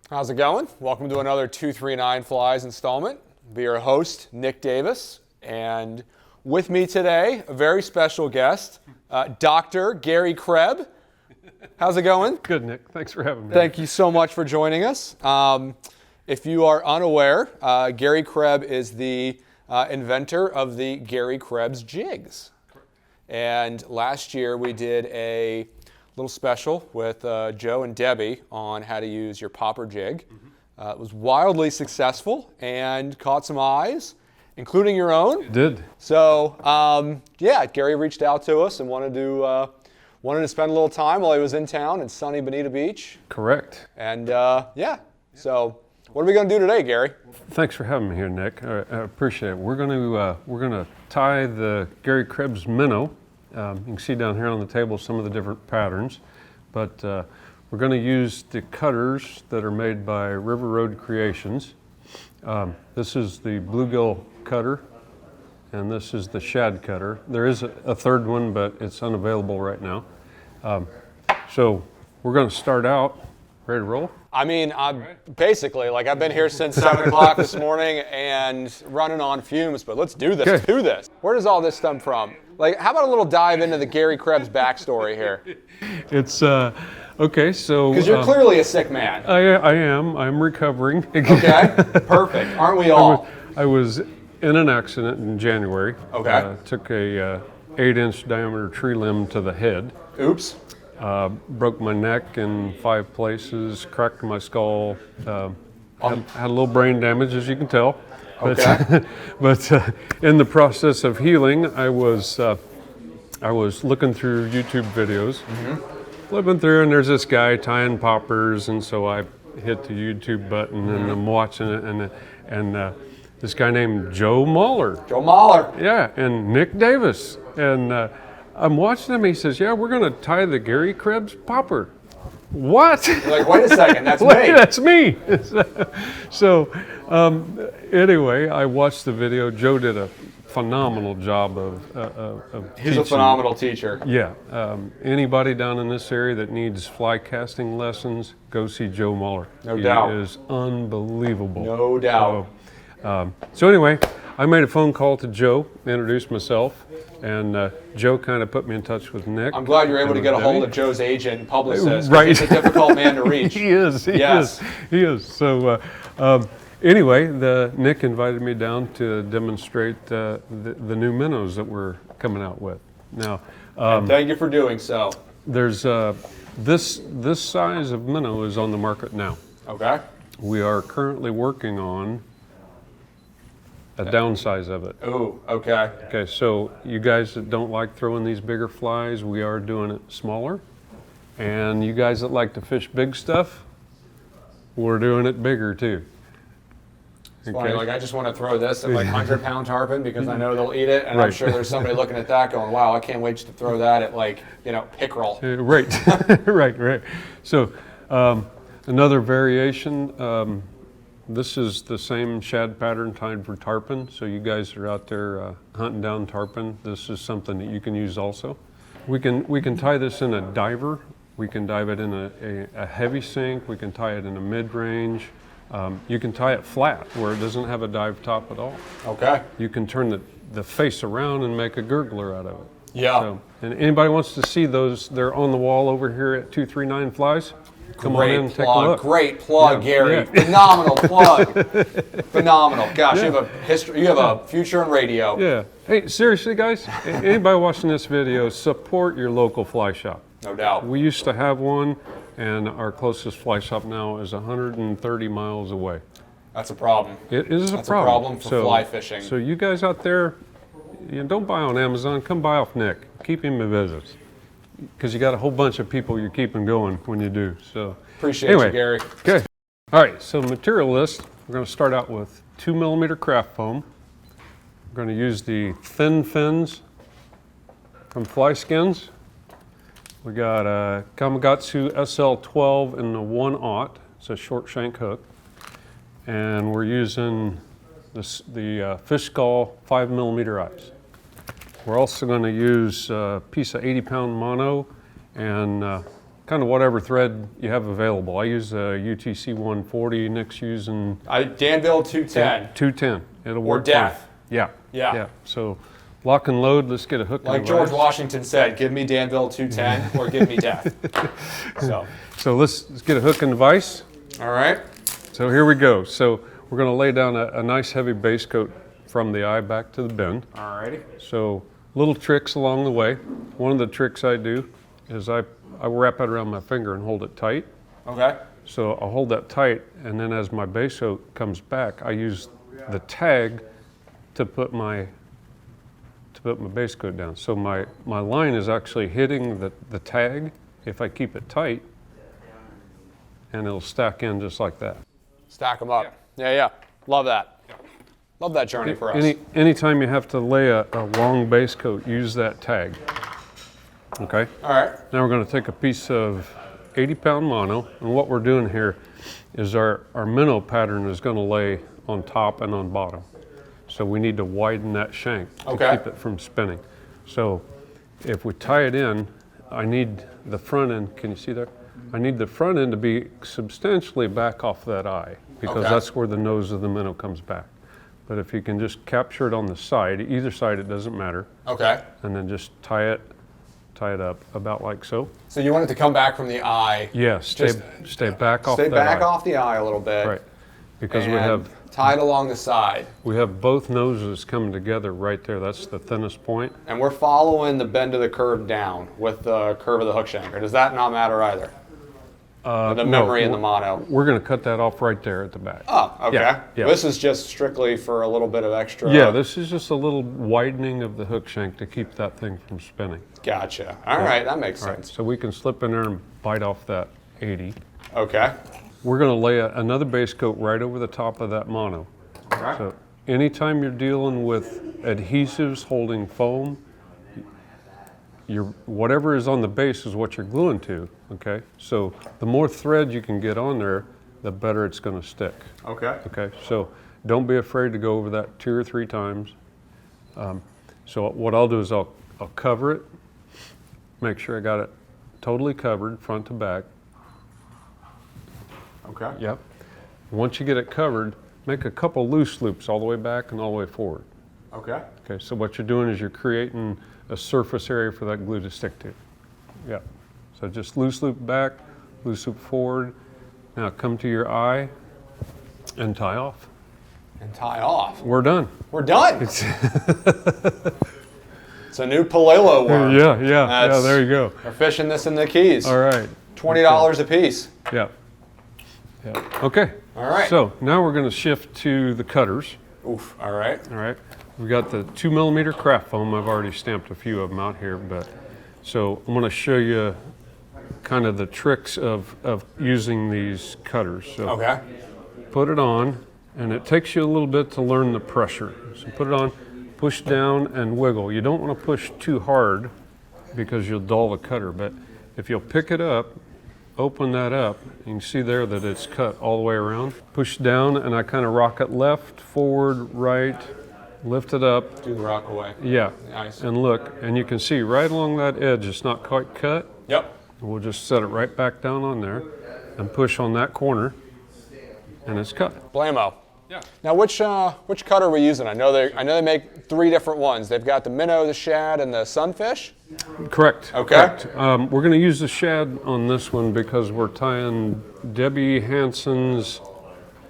How's it going? Welcome to another 239 Flies installment. I'll be your host, Nick Davis, and with me today, a very special guest, Dr. Gary Kreb. How's it going? Good, Nick. Thanks for having me. Thank you so much for joining us. If you are unaware, Gary Kreb is the inventor of the Gary Krebs jigs. And last year we did a little special with Joe and Debbie on how to use your popper jig. It was wildly successful and caught some eyes, including your own. It did. So yeah, Gary reached out to us and wanted to spend a little time while he was in town in sunny Bonita Beach. Correct. And yeah, so what are we going to do today, Gary? Thanks for having me here, Nick. I appreciate it. We're gonna tie the Gary Krebs Minnow. You can see down here on the table some of the different patterns, but we're going to use the cutters that are made by River Road Creations. This is the bluegill cutter, and this is the shad cutter. There is a third one, but it's unavailable right now. So we're going to start out. Ready to roll? I mean, basically, like I've been here since 7 o'clock this morning and running on fumes, but let's do this. Okay. Let's do this. Where does all this stem from? Like, how about a little dive into the Gary Krebs backstory here? It's okay. So Because you're clearly a sick man. I am. I'm recovering. Okay, perfect. Aren't we all? I was in an accident in January. Okay. Took a 8-inch diameter tree limb to the head. Oops. Broke my neck in 5 places, cracked my skull, had a little brain damage, as you can tell. Okay. But in the process of healing, I was looking through YouTube videos, flipping through, and there's this guy tying poppers, and so I hit the YouTube button, and I'm watching it, and this guy named Joe Mahler. Joe Mahler. Yeah, and Nick Davis, and I'm watching him. He says, "Yeah, we're going to tie the Gary Krebs popper." What? You're like, wait a second, that's me. That's me. So anyway, I watched the video. Joe did a phenomenal job of He's teaching. a phenomenal teacher. Yeah. Anybody down in this area that needs fly casting lessons, go see Joe Mahler. No doubt. He is unbelievable. No doubt. So anyway, I made a phone call to Joe, introduced myself, and Joe kind of put me in touch with Nick. I'm glad you're able to get a hold Debbie. of Joe's agent and publicist. Right. He's a difficult man to reach. He is. Yes. He is. So anyway, Nick invited me down to demonstrate the new minnows that we're coming out with. Now, And thank you for doing so. there's this size of minnow is on the market now. Okay. We are currently working on a downsize of it. Ooh, okay. Okay, so you guys that don't like throwing these bigger flies, we are doing it smaller. And you guys that like to fish big stuff, we're doing it bigger too. It's funny, like I just want to throw this at like 100-pound tarpon because I know they'll eat it, and I'm Right. sure there's somebody looking at that going, wow, I can't wait to throw that at like, pickerel. Right, right. So another variation, this is the same shad pattern tied for tarpon. So you guys are out there hunting down tarpon. This is something that you can use also. We can tie this in a diver. We can dive it in a heavy sink. We can tie it in a mid-range. You can tie it flat where it doesn't have a dive top at all. Okay. You can turn the face around and make a gurgler out of it. Yeah. So, and anybody wants to see those, they're on the wall over here at 239 Flies. Come on in and take a look. Great plug, Yeah, Gary. yeah. Phenomenal plug. Phenomenal. Gosh, you have a history. You have a future in radio. Yeah. Hey, seriously, guys, anybody watching this video, support your local fly shop. No doubt. We used to have one, and our closest fly shop now is 130 miles away. That's a problem. It is That's a problem for fly fishing. So you guys out there, don't buy on Amazon. Come buy off Nick. Keep him in business, because you got a whole bunch of people you're keeping going when you do. So Appreciate anyway, you, Gary. Okay. All right. So material list. We're going to start out with 2mm craft foam. We're going to use the thin fins from Fly Skinz. We got a Kamagatsu SL12 in the 1/0. It's a short shank hook. And we're using the Fish Skull 5mm eyes. We're also going to use a piece of 80-pound mono and kind of whatever thread you have available. I use UTC 140. Nick's using Danville 210. 210. It'll work. Or death. Yeah. Yeah. Yeah. So lock and load. Let's get a hook. Like George Washington said, give me Danville 210 or give me death. So let's get a hook and vise. All right. So here we go. So we're going to lay down a nice heavy base coat from the eye back to the bend. All righty. So little tricks along the way. One of the tricks I do is I wrap it around my finger and hold it tight. Okay. So I'll hold that tight, and then as my base coat comes back, I use the tag to put my base coat down. So my line is actually hitting the tag if I keep it tight, and it'll stack in just like that. Stack them up. Yeah. Love that. Love that journey for us. Anytime you have to lay a long base coat, use that tag. Okay? All right. Now we're going to take a piece of 80-pound mono, and what we're doing here is our minnow pattern is going to lay on top and on bottom. So we need to widen that shank to keep it from spinning. So if we tie it in, I need the front end, can you see there? I need the front end to be substantially back off that eye, because that's where the nose of the minnow comes back. But if you can just capture it on the side, either side, it doesn't matter. Okay. And then just tie it up about like so. So you want it to come back from the eye. Yeah, stay back off that eye. Stay back off the eye a little bit. Right. Because and we have tied along the side. We have both noses coming together right there. That's the thinnest point. And we're following the bend of the curve down with the curve of the hook shank. Or does that not matter either? The memory in the mono. We're going to cut that off right there at the back. Oh, okay. Yeah. This is just strictly for a little bit of extra. Yeah, this is just a little widening of the hook shank to keep that thing from spinning. Gotcha. All right, that makes sense. Right, so we can slip in there and bite off that 80. Okay. We're going to lay another base coat right over the top of that mono. Okay. So anytime you're dealing with adhesives holding foam, whatever is on the base is what you're gluing to, okay? So the more thread you can get on there, the better it's going to stick. Okay. Okay, so don't be afraid to go over that 2 or 3 times. So what I'll do is I'll cover it, make sure I got it totally covered front to back. Okay. Yep. Once you get it covered, make a couple loose loops all the way back and all the way forward. Okay. Okay, so what you're doing is you're creating a surface area for that glue to stick to. Yeah. So just loose loop back, loose loop forward. Now come to your eye and tie off. And tie off. We're done. We're done. It's a new palillo worm. Yeah, there you go. We're fishing this in the Keys. All right. $20 a piece. Yeah. Okay. All right. So now we're going to shift to the cutters. Oof. All right. All right. We got the 2mm craft foam. I've already stamped a few of them out here, but so I'm going to show you kind of the tricks of using these cutters. So Okay. put it on, and it takes you a little bit to learn the pressure. So put it on, push down, and wiggle. You don't want to push too hard because you'll dull the cutter, but if you'll pick it up, open that up, you can see there that it's cut all the way around. Push down, and I kind of rock it left, forward, right, lift it up. Do the rock away. Yeah. Nice. And look, and you can see right along that edge, it's not quite cut. Yep. We'll just set it right back down on there and push on that corner, and it's cut. Blamo. Yeah. Now, which cutter are we using? I know they make 3 different ones. They've got the minnow, the shad, and the sunfish. Correct. Okay. Correct. We're going to use the shad on this one because we're tying Debbie Hanson's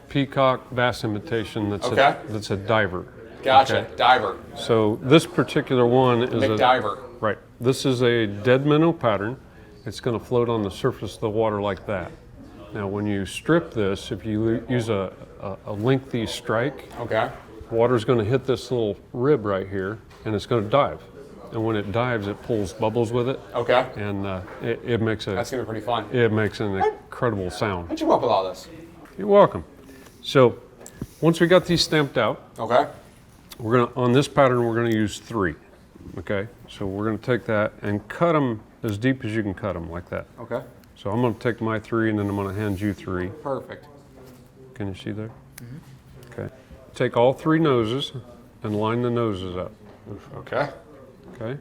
peacock bass imitation. That's a diver. Gotcha. Okay. Diver. So this particular one is McDiver. Right. This is a dead minnow pattern. It's going to float on the surface of the water like that. Now, when you strip this, if you use a lengthy strike, okay, water's going to hit this little rib right here, and it's going to dive. And when it dives, it pulls bubbles with it. Okay. And it makes that's going to be pretty fun. It makes an incredible sound. How'd you come up with all this? You're welcome. So, once we got these stamped out, okay, on this pattern, we're going to use 3. Okay. So we're going to take that and cut them as deep as you can cut them, like that. Okay. So I'm going to take my 3, and then I'm going to hand you 3. Perfect. Can you see there? Mm-hmm. Okay. Take all 3 noses and line the noses up. Okay. Okay.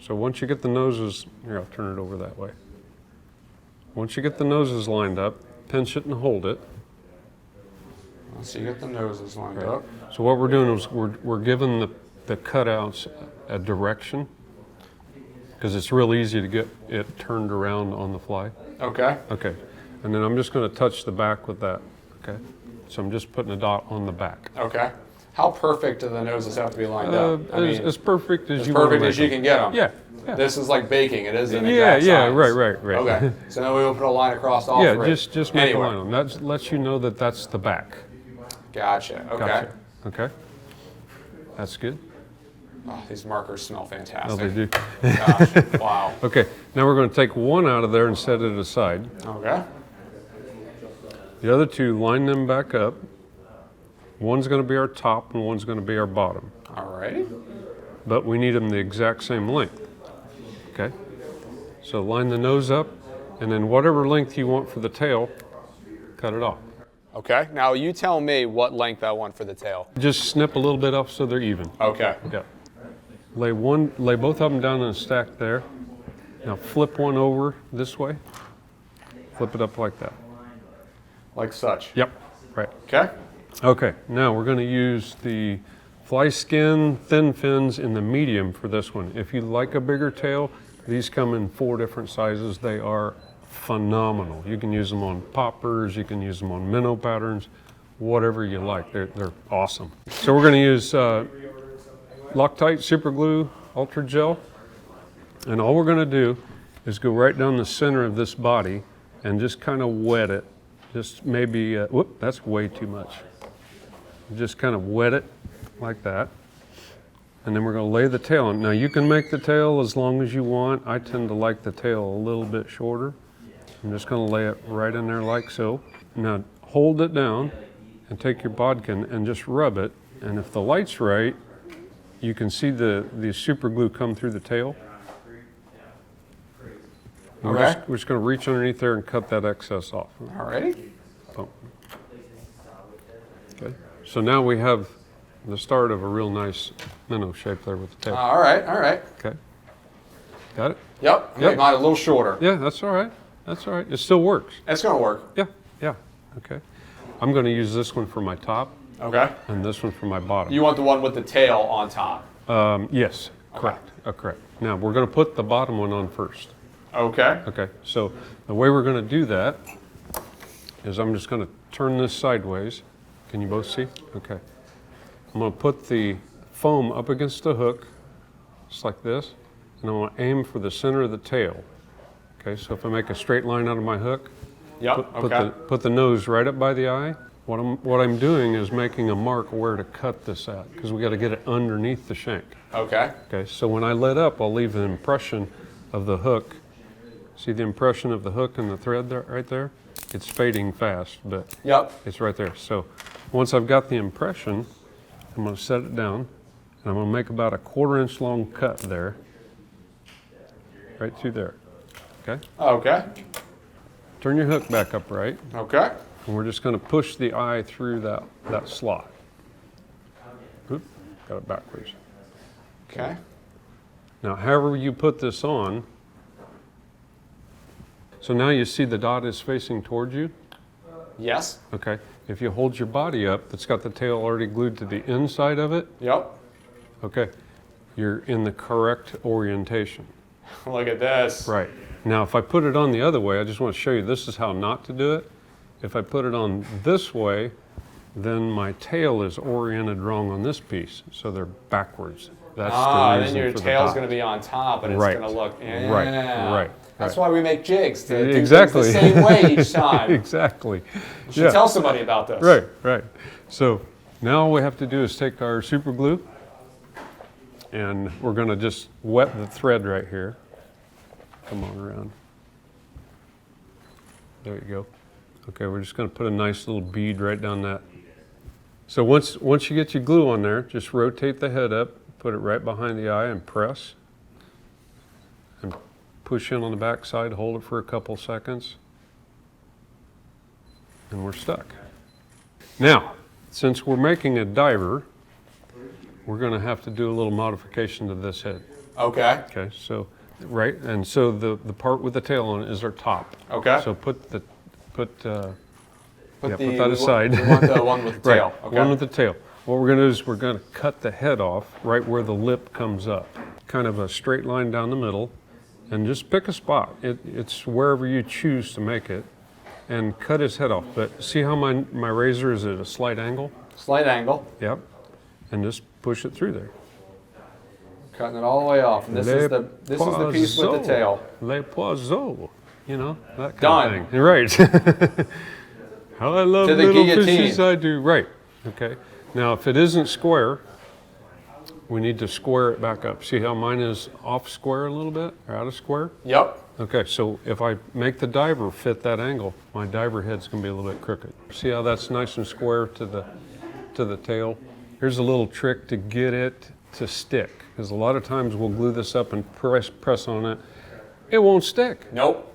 So once you get the noses, here, I'll turn it over that way. once you get the noses lined up, pinch it and hold it. So you get the noses lined up. So what we're doing is we're giving the cutouts a direction, because it's real easy to get it turned around on the fly. Okay. Okay, and then I'm just going to touch the back with that. Okay, so I'm just putting a dot on the back. Okay. How perfect do the noses have to be lined up? I mean, as perfect as you perfect as you can get them. Yeah. Yeah. This is like baking. It is an Yeah, exact yeah, science. right. Okay. So then we will put a line across all Yeah, three. just make Anywhere. a line on. That lets you know that that's the back. Gotcha. Okay. Gotcha. Okay. That's good. Oh, these markers smell fantastic. Oh, they do. Gosh. Wow. Okay, now we're going to take one out of there and set it aside. Okay. The other two, line them back up. One's going to be our top and one's going to be our bottom. Alrighty. But we need them the exact same length. Okay? So line the nose up, and then whatever length you want for the tail, cut it off. Okay. Now you tell me what length I want for the tail. Just snip a little bit off so they're even. Okay. Yeah. Lay both of them down in a stack there. Now flip one over this way. Flip it up like that. Like such. Yep. Right. Okay. Okay. Now we're going to use the fly skin thin fins in the medium for this one. If you like a bigger tail, these come in 4 different sizes. They are phenomenal. You can use them on poppers, you can use them on minnow patterns, whatever you like. They're awesome. So we're going to use Loctite super glue ultra gel, and all we're going to do is go right down the center of this body and just kind of wet it. Just maybe, whoop, that's way too much. Just kind of wet it like that. And then we're going to lay the tail on. Now you can make the tail as long as you want. I tend to like the tail a little bit shorter. I'm just going to lay it right in there like so. Now hold it down and take your bodkin and just rub it. And if the light's right, you can see the super glue come through the tail. Okay. We're just going to reach underneath there and cut that excess off. Alrighty. Oh. Okay. So now we have the start of a real nice minnow shape there with the tail. All right. All right. Okay. Got it? Yep. Yep. Make mine a little shorter. Yeah, that's all right. That's all right. It still works. It's gonna work. Yeah, yeah. Okay. I'm going to use this one for my top Okay. and this one for my bottom. You want the one with the tail on top. Yes, correct. Correct. Now we're going to put the bottom one on first. Okay. Okay. So the way we're going to do that is I'm just going to turn this sideways. Can you both see? Okay. I'm going to put the foam up against the hook, just like this, and I'm going to aim for the center of the tail. Okay, so if I make a straight line out of my hook, Yep. put the nose right up by the eye. What I'm doing is making a mark where to cut this at, because we got to get it underneath the shank. Okay. Okay, so when I let up, I'll leave an impression of the hook. See the impression of the hook and the thread there, right there? It's fading fast, but Yep. it's right there. So once I've got the impression, I'm going to set it down, and I'm going to make about a 1/4 inch long cut there, right through there. Okay? Okay. Turn your hook back upright, Okay. and we're just going to push the eye through that slot. Oop, got it backwards. Okay. Now, however you put this on, so now you see the dot is facing towards you. Yes. Okay. If you hold your body up, that's got the tail already glued to the inside of it. Yep. Okay. You're in the correct orientation. Look at this. Right. Now, if I put it on the other way, I just want to show you this is how not to do it. If I put it on this way, then my tail is oriented wrong on this piece, so they're backwards. That's the reason then your for the tail's dot. going to be on top, and it's Right. going to look. Yeah. Right. That's why we make jigs to do Exactly. things the same way each time. Exactly. You should tell somebody about this. Right. So now all we have to do is take our super glue, and we're going to just wet the thread right here. Come on around. There you go. Okay, we're just going to put a nice little bead right down that. So once you get your glue on there, just rotate the head up, put it right behind the eye, and press. And push in on the back side, hold it for a couple seconds, and we're stuck. Now, since we're making a diver, we're going to have to do a little modification to this head. Okay. Okay, so Right, and so the part with the tail on it is our top. Okay. So put that We aside. want the one with the Right, tail. Okay. one with the tail. What we're going to do is we're going to cut the head off right where the lip comes up. Kind of a straight line down the middle. And just pick a spot. It's wherever you choose to make it. And cut his head off. But see how my razor is at a slight angle? Slight angle. Yep. And just push it through there. Cutting it all the way off. And this is the piece with the tail. Le poiseau. You know, that kind Done. of thing. Right. How I love To the little guillotine. fishes, I do. Right. Okay. Now, if it isn't square, we need to square it back up. See how mine is off square a little bit, or out of square? Yep. Okay, so if I make the diver fit that angle, my diver head's gonna be a little bit crooked. See how that's nice and square to the tail? Here's a little trick to get it to stick, because a lot of times we'll glue this up and press on it. It won't stick. Nope.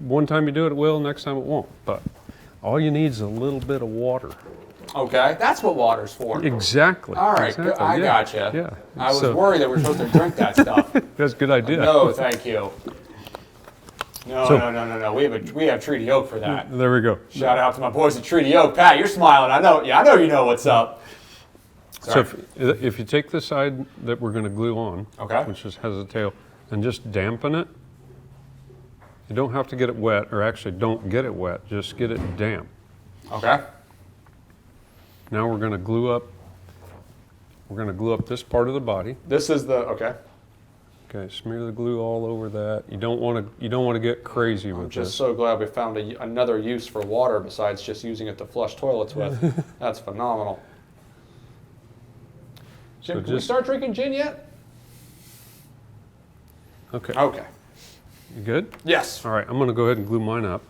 One time you do it, it will, next time it won't. But all you need is a little bit of water. Okay, that's what water's for. Exactly. All right, exactly. I yeah. gotcha. Yeah. I was So- worried that we're supposed to drink that stuff. That's a good idea. No, thank you. No, So- no. We have Treaty Oak for that. There we go. Shout out to my boys at Treaty Oak. Pat, you're smiling. I know. Yeah, I know you know what's up. So Sorry. if you take the side that we're going to glue on, Okay. which has a tail, and just dampen it, you don't have to get it wet, or actually don't get it wet, just get it damp. Okay. Now we're going to glue up this part of the body. This is the okay. Okay, smear the glue all over that. You don't want to get crazy with I'm just this. so glad we found another use for water besides just using it to flush toilets with. That's phenomenal. Jim, So can we just- start drinking gin yet? Okay, Okay. you good? Yes. All right, I'm going to go ahead and glue mine up.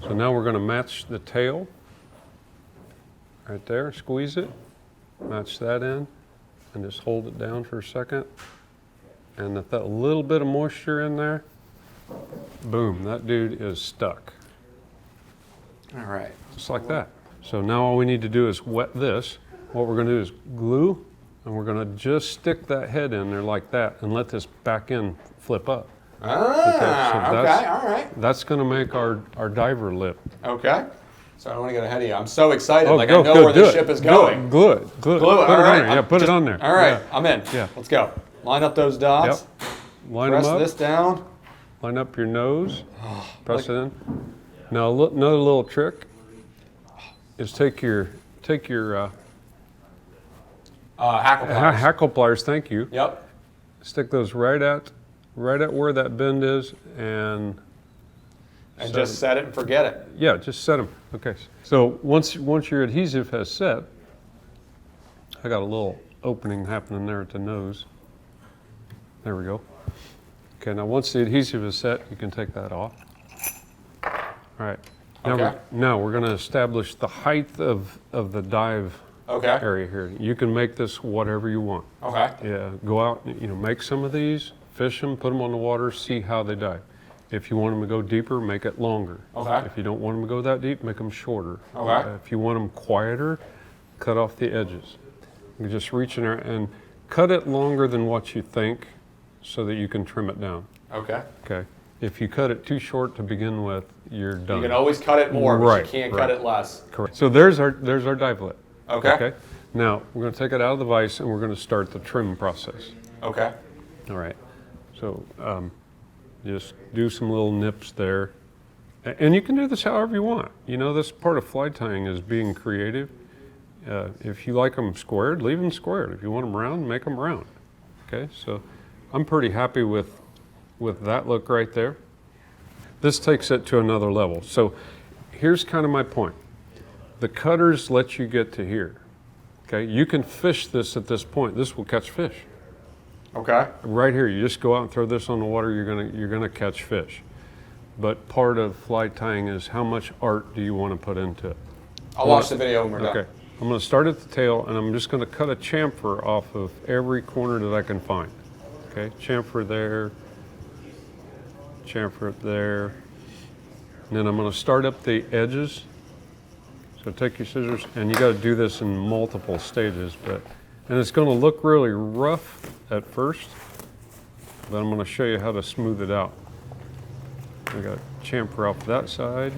So now we're going to match the tail right there, squeeze it, match that in, and just hold it down for a second. And with that little bit of moisture in there, boom, that dude is stuck, All right. just like that. So now all we need to do is wet this. What we're going to do is glue, and we're going to just stick that head in there like that and let this back end flip up. Ah, so okay, all right. That's going to make our diver lip. Okay. So I don't want to get ahead of you. I'm so excited. Oh, like go, I know go, where do the it. ship is Do going. it. Glue it. Glue it. Glue it. Put All it right. on there. Yeah, put it on there. All right. Yeah. I'm in. Yeah. Let's go. Line up those dots. Yep. Line Press them up. this down. Line up your nose. Press like- it in. Now another little trick is take your Hackle pliers. hackle pliers. Thank you. Yep. Stick those right at where that bend is, and And just set it and forget it. yeah, just set them. Okay. So once your adhesive has set, I got a little opening happening there at the nose. There we go. Okay. Now once the adhesive is set, you can take that off. All right. Now Okay. we're going to establish the height of the dive Okay. area here. You can make this whatever you want. Okay. Yeah, go out, make some of these, fish them, put them on the water, see how they dive. If you want them to go deeper, make it longer. Okay. If you don't want them to go that deep, make them shorter. Okay. If you want them quieter, cut off the edges. You just reach in there and cut it longer than what you think so that you can trim it down. Okay. Okay. If you cut it too short to begin with, you're done. You can always cut it more, but Right, you can't right. cut it less. Correct. So there's our dive lip. Okay. Okay. Now we're going to take it out of the vise and we're going to start the trim process. Okay. All right. So just do some little nips there. And you can do this however you want. This part of fly tying is being creative. If you like them squared, leave them squared. If you want them round, make them round. Okay, so I'm pretty happy with that look right there. This takes it to another level. So here's kind of my point. The cutters let you get to here. Okay, you can fish this at this point. This will catch fish. Okay. Right here, you just go out and throw this on the water, you're gonna catch fish. But part of fly tying is how much art do you want to put into it? I'll watch the video when we're Okay, done. I'm gonna start at the tail and I'm just gonna cut a chamfer off of every corner that I can find. Okay, chamfer there, chamfer it there. And then I'm gonna start up the edges. So take your scissors, and you gotta do this in multiple stages, and it's gonna look really rough at first. but I'm going to show you how to smooth it out. We got chamfer off that side.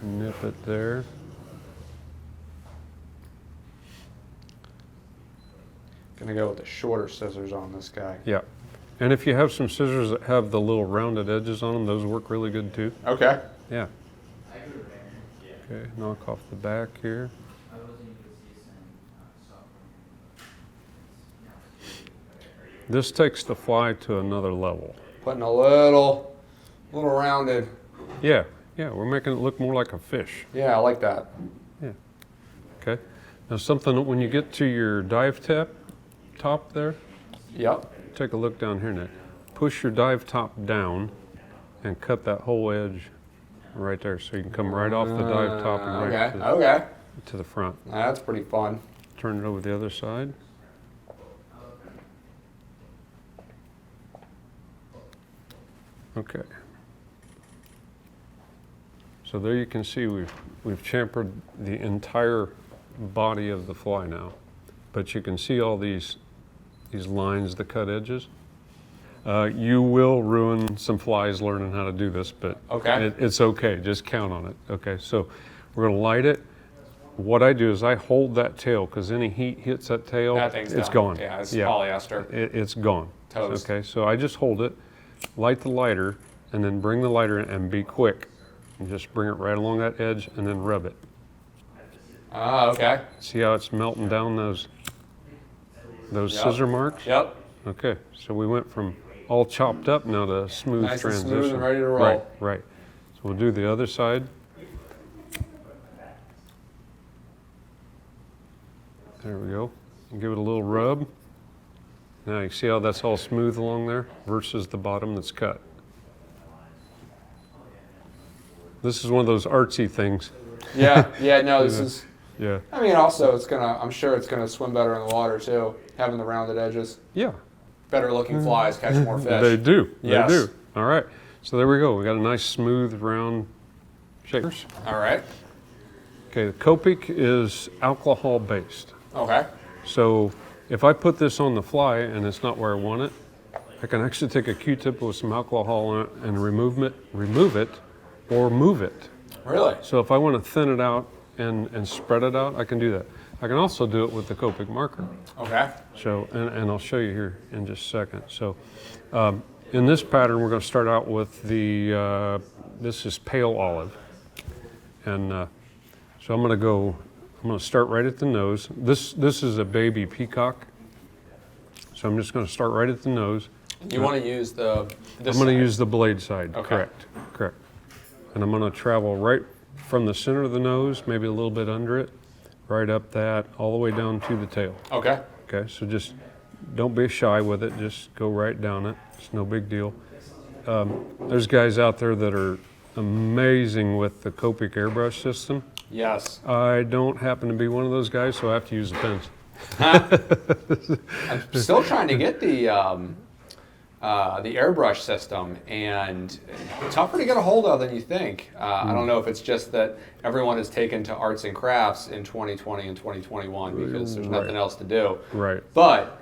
Nip it there. Gonna go with the shorter scissors on this guy. Yeah. And if you have some scissors that have the little rounded edges on them, those work really good too. Okay. Yeah. Okay, knock off the back here. This takes the fly to another level. Putting a little rounded. Yeah, yeah, we're making it look more like a fish. Yeah, I like that. Yeah. Okay. Now something that when you get to your dive top there, Yep. take a look down here, Nick. Push your dive top down and cut that whole edge right there, so you can come right off the dive top and right Okay. to the front. That's pretty fun. Turn it over the other side. Okay. So there you can see we've chamfered the entire body of the fly now, but you can see all these lines, the cut edges. You will ruin some flies learning how to do this, but okay. It's okay. Just count on it. Okay, so we're going to light it. What I do is I hold that tail because any heat hits that tail, That thing's it's done. gone. Yeah, it's polyester. It's gone. Toast. Okay, so I just hold it, light the lighter, and then bring the lighter in and be quick. And just bring it right along that edge and then rub it. Ah, okay. See how it's melting down those Yep. scissor marks? Yep. Okay, so we went from all chopped up now to smooth Nice and transition. smooth and ready to roll. Right, right. So we'll do the other side. There we go. And give it a little rub. Now you see how that's all smooth along there versus the bottom that's cut. This is one of those artsy things. Yeah, yeah, no, this is, Yeah. I mean, also I'm sure it's gonna swim better in the water too, having the rounded edges. Yeah. Better looking flies catch more fish. They do. Yes. They do. All right. So there we go. We got a nice smooth round shape. All right. Okay, the Copic is alcohol based. Okay. So if I put this on the fly and it's not where I want it, I can actually take a Q-tip with some alcohol on it and remove it or move it. Really? So if I want to thin it out and spread it out, I can do that. I can also do it with the Copic marker. Okay. So, and I'll show you here in just a second. So in this pattern, we're going to start out with the, this is pale olive. And so I'm going to start right at the nose. This is a baby peacock. So I'm just going to start right at the nose. You want to use this I'm going to use the blade side, Okay. correct. And I'm going to travel right from the center of the nose, maybe a little bit under it, right up that, all the way down to the tail. Okay. Okay, so just don't be shy with it, just go right down it. It's no big deal. There's guys out there that are amazing with the Copic airbrush system. Yes. I don't happen to be one of those guys, so I have to use the pens. I'm still trying to get the airbrush system, and tougher to get a hold of than you think. I don't know if it's just that everyone has taken to arts and crafts in 2020 and 2021 because there's nothing else to do. Right. But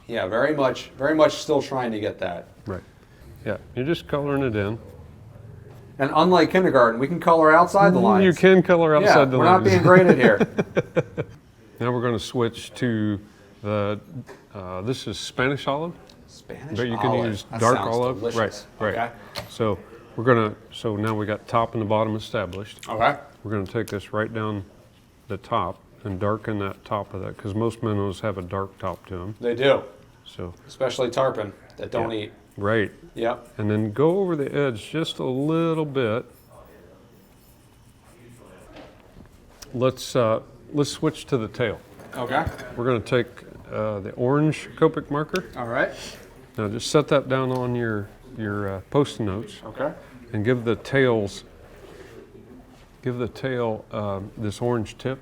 yeah, very much still trying to get that. Right. Yeah, you're just coloring it in. And unlike kindergarten, we can color outside the lines. You can color outside the we're lines. not being graded here. Now we're going to switch to the, this is Spanish olive. Spanish But you can olive. use That dark sounds olive. delicious. Right. Okay. So so now we got top and the bottom established. Okay. We're going to take this right down the top and darken that top of that, because most minnows have a dark top to them. They do, So, especially tarpon that don't eat. right. Yep. And then go over the edge just a little bit. Let's switch to the tail. Okay. We're going to take the orange Copic marker. All right. Now just set that down on your Post-it notes Okay. and give the tail this orange tip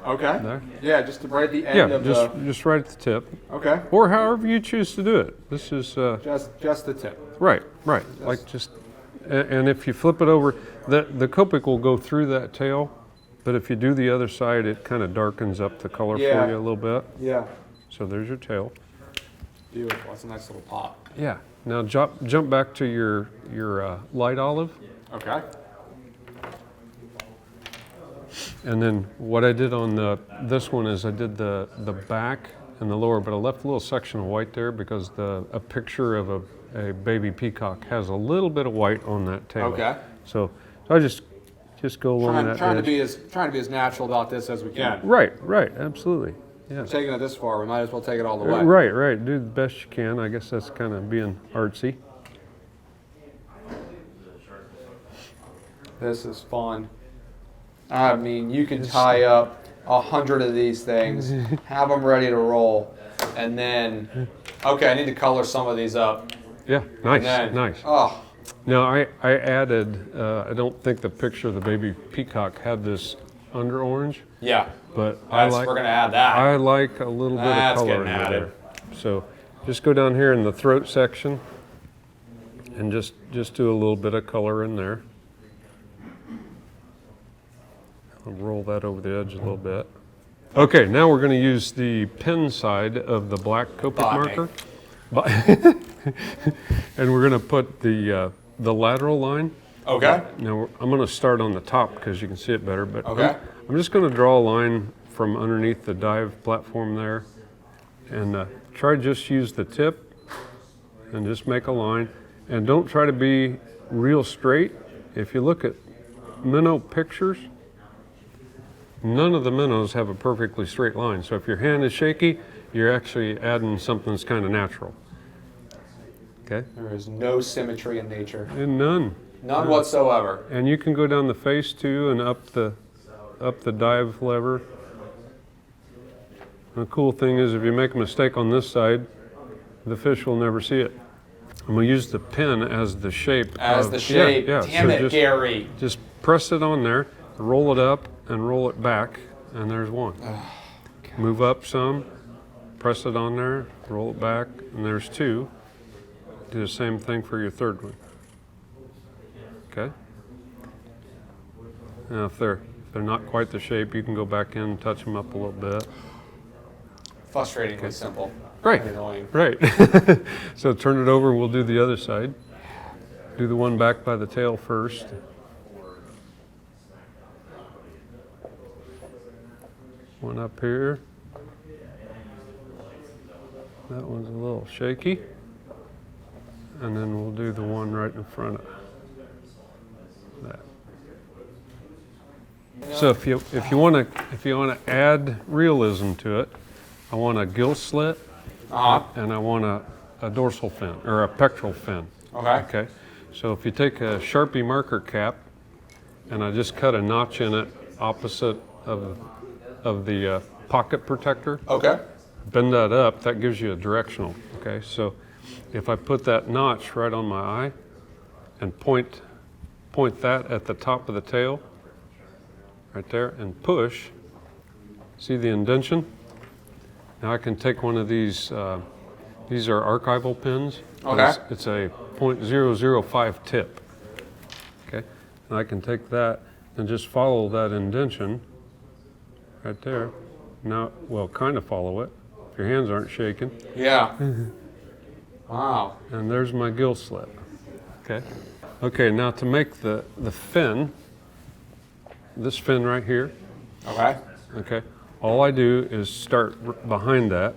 Okay. there. Yeah, just right at the end Yeah, of just right at the tip, Okay. or however you choose to do it. This is Just the tip. right. Like just, and if you flip it over, the Copic will go through that tail But if you do the other side, it kind of darkens up the color Yeah. for you a little bit. Yeah. So there's your tail. Beautiful. That's a nice little pop. Yeah. Now jump back to your light olive. Okay. And then what I did on this one is I did the back and the lower, but I left a little section of white there because a picture of a baby peacock has a little bit of white on that tail. Okay. So I just go along that Trying to edge. be as natural about this as we can. Right, absolutely. Yeah. We're taking it this far, we might as well take it all the way. Right. Do the best you can. I guess that's kind of being artsy. This is fun. I mean, you can tie up 100 of these things, have them ready to roll, and then, okay, I need to color some of these up. Yeah, nice. Oh, Now I added, I don't think the picture of the baby peacock had this under orange, yeah. but We're going to add that. I like a little bit of That's color getting in added. there. So just go down here in the throat section and just do a little bit of color in there. I'll roll that over the edge a little bit. Okay, now we're going to use the pen side of the black Copic marker. And we're going to put the lateral line. Okay. Now I'm going to start on the top because you can see it better, but Okay. I'm just going to draw a line from underneath the dive platform there, and try to just use the tip and just make a line, and don't try to be real straight. If you look at minnow pictures, none of the minnows have a perfectly straight line. So if your hand is shaky, you're actually adding something that's kind of natural. Okay? There is no symmetry in nature. And none. None whatsoever. And you can go down the face too and up the dive lever. And the cool thing is if you make a mistake on this side, the fish will never see it. And we use the pin as the shape. As the shape. Yeah. Damn it, Gary. Just press it on there, roll it up, and roll it back, and there's one. Move up some, press it on there, roll it back, and there's two. Do the same thing for your third one. Okay? Now if they're not quite the shape, you can go back in and touch them up a little bit. Frustratingly simple. Right. And annoying. Right. So turn it over and we'll do the other side. Do the one back by the tail first. One up here. That one's a little shaky. And then we'll do the one right in front of that. So if you want to add realism to it, I want a gill slit, and I want a dorsal fin or a pectoral fin. Okay. Okay. So if you take a Sharpie marker cap, and I just cut a notch in it opposite of the pocket protector. Okay. Bend that up. That gives you a directional. Okay. So if I put that notch right on my eye, and point that at the top of the tail, right there, and push. See the indentation? Now I can take one of these. These are archival pins. Okay. It's a .005 tip. Okay. And I can take that and just follow that indentation right there. Now, well, kind of follow it. If your hands aren't shaking. Yeah. Wow. And there's my gill slit. Okay. Okay. Now to make the fin, this fin right here. Okay. Okay. All I do is start behind that.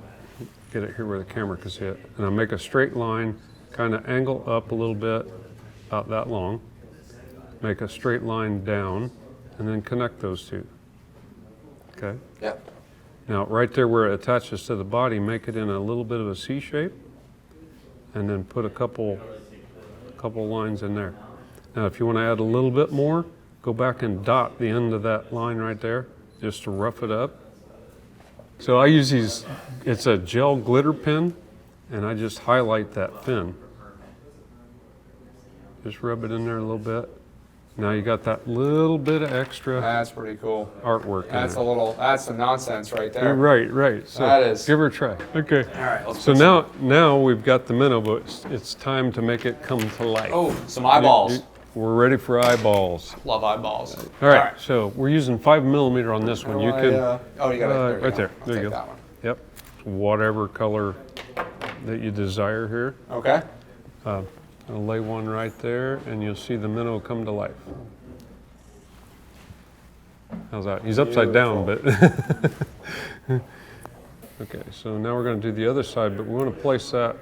Get it here where the camera can see it. And I make a straight line, kind of angle up a little bit, about that long. Make a straight line down, and then connect those two. Okay? Yep. Now, right there where it attaches to the body, make it in a little bit of a C shape, and then put a couple lines in there. Now, if you want to add a little bit more, go back and dot the end of that line right there, just to rough it up. So I use these, it's a gel glitter pen, and I just highlight that fin. Just rub it in there a little bit. Now you got that little bit of extra That's pretty cool. artwork in That's there. that's some nonsense right there. Right. So That is- give her a try. Okay. All right, let's So put now we've got the minnow, but it's time to make it come to life. Oh, some eyeballs. we're ready for eyeballs. Love eyeballs. All right, so we're using 5mm on this one. You can, oh, you got it right there. I'll There you take go. that one. Yep, whatever color that you desire here. Okay. I'll lay one right there, and you'll see the minnow come to life. How's that? He's upside down, but okay. So now we're going to do the other side, but we want to place that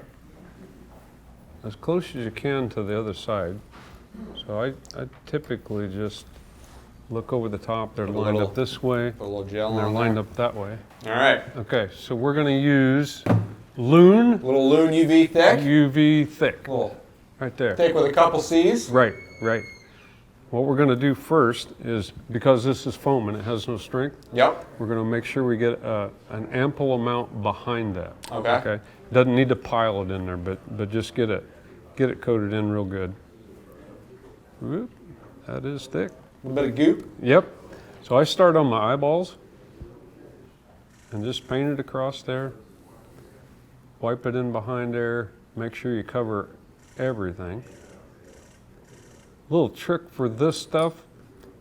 as close as you can to the other side. So I typically just look over the top. They're lined up this way. Put a little gel and they're on lined there. up that way. All right. Okay, so we're going to use Loon Little Loon UV thick. UV thick. Little Right there. thick with a couple C's. Right, right. What we're going to do first is, because this is foam and it has no strength, Yep. we're going to make sure we get an ample amount behind that. Okay. Doesn't need to pile it in there, but just get it coated in real good. Whoop, that is thick. A little bit of goop. Yep. So I start on my eyeballs and just paint it across there. Wipe it in behind there. Make sure you cover everything. Little trick for this stuff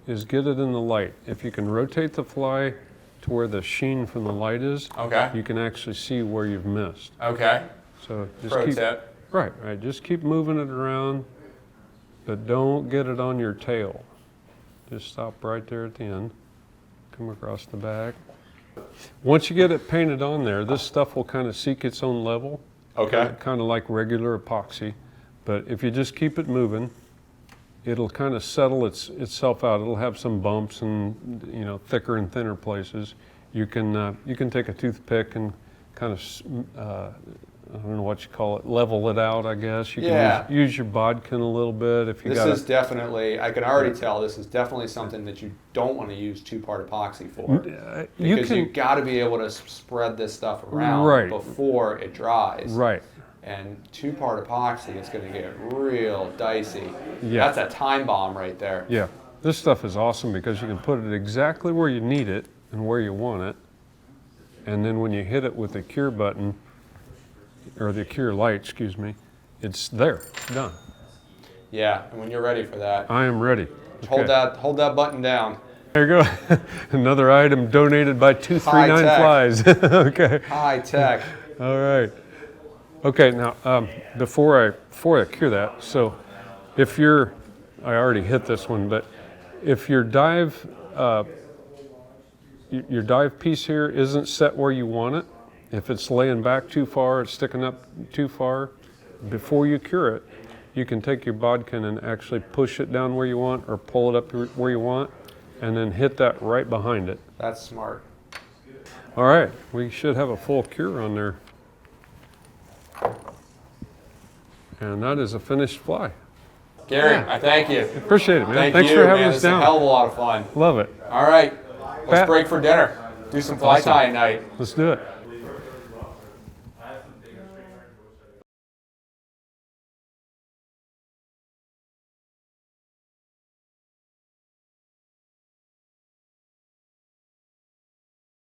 is get it in the light. If you can rotate the fly to where the sheen from the light is, Okay. you can actually see where you've missed. Okay. So just Pro keep tip. right. Just keep moving it around, but don't get it on your tail. Just stop right there at the end. Come across the back. Once you get it painted on there, this stuff will kind of seek its own level. Okay. Kind of like regular epoxy, but if you just keep it moving, it'll kind of settle itself out. It'll have some bumps and, you know, thicker and thinner places. You can take a toothpick and kind of I don't know what you call it, level it out, I guess. You can use your bodkin a little bit if you got. This is definitely, I can already tell, this is definitely something that you don't want to use two-part epoxy for. Because you got to be able to spread this stuff around before it dries. Right. And two-part epoxy is going to get real dicey. Yeah. That's a time bomb right there. Yeah. This stuff is awesome because you can put it exactly where you need it and where you want it. And then when you hit it with the cure button, or the cure light, excuse me, it's there, done. Yeah, and when you're ready for that, I am ready. hold that button down. There you go. Another item donated by 239 Flies. Okay. High tech. All right. Okay, now before I cure that, so if I already hit this one, but if your dive piece here isn't set where you want it, if it's laying back too far, it's sticking up too far, before you cure it, you can take your bodkin and actually push it down where you want or pull it up where you want and then hit that right behind it. That's smart. All right, we should have a full cure on there. And that is a finished fly. Gary, I thank you. Appreciate it, man. Thanks for having us This down. is a hell of a lot of fun. Love it. All right, let's Pat. break for dinner. Do some fly tying night. Let's do it.